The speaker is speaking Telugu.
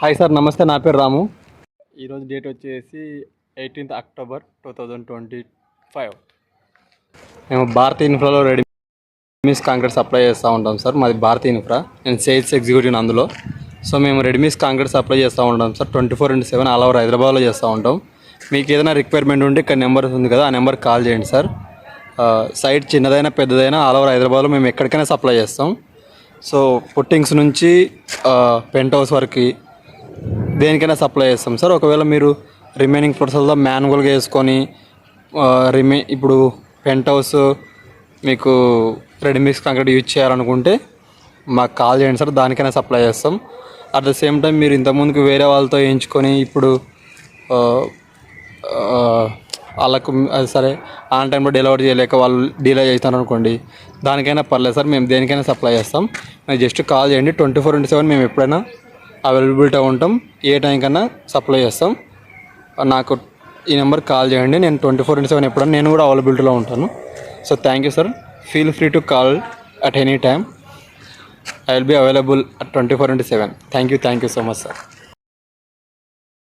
హాయ్ సార్, నమస్తే. నా పేరు రాము. ఈరోజు డేట్ వచ్చేసి 18th October 2025. మేము భారతీ ఇన్ఫ్రాలో రెడీమీస్ కాంక్రీట్ సప్లై చేస్తూ ఉంటాం సార్. మాది భారతీ ఇన్ఫ్రా. నేను సేల్స్ ఎగ్జిక్యూటివ్ అందులో. సో మేము రెడీమీస్ కాంక్రీట్ సప్లై చేస్తూ ఉంటాం సార్. 24/7 ఆల్ ఓవర్ హైదరాబాద్లో చేస్తూ ఉంటాం. మీకు ఏదైనా రిక్వైర్మెంట్ ఉంటే ఇక్కడ నెంబర్ ఉంది కదా, ఆ నెంబర్కి కాల్ చేయండి సార్. సైట్ చిన్నదైనా పెద్దదైనా ఆల్ ఓవర్ హైదరాబాద్లో మేము ఎక్కడికైనా సప్లై చేస్తాం. సో పుట్టింగ్స్ నుంచి పెంట్ హౌస్ వరకు దేనికైనా సప్లై చేస్తాం సార్. ఒకవేళ మీరు రిమైనింగ్ ప్రొసెస్లో మాన్యువల్గా వేసుకొని ఇప్పుడు పెంట్ హౌస్ మీకు రెడీమీస్ కాంక్రీట్ యూజ్ చేయాలనుకుంటే మాకు కాల్ చేయండి సార్, దానికైనా సప్లై చేస్తాం. అట్ ద సేమ్ టైం మీరు ఇంతకుముందుకు వేరే వాళ్ళతో వేయించుకొని ఇప్పుడు వాళ్ళకు అది సరే ఆన్ టైంలో డెలివరీ చేయలేక వాళ్ళు డీలే చేస్తారు అనుకోండి, దానికైనా పర్లేదు సార్. మేము దేనికైనా సప్లై చేస్తాం. మీరు జస్ట్ కాల్ చేయండి. 24/7 మేము ఎప్పుడైనా అవైలబిలిటీ ఉంటాం. ఏ టైం కన్నా సప్లై చేస్తాం. నాకు ఈ నెంబర్కి కాల్ చేయండి. నేను 24/7 ఎప్పుడన్నా నేను కూడా అవైలబిలిటీలో ఉంటాను. So thank you sir. Feel free to call at any time. I will be available at 24/7. Thank you so much sir.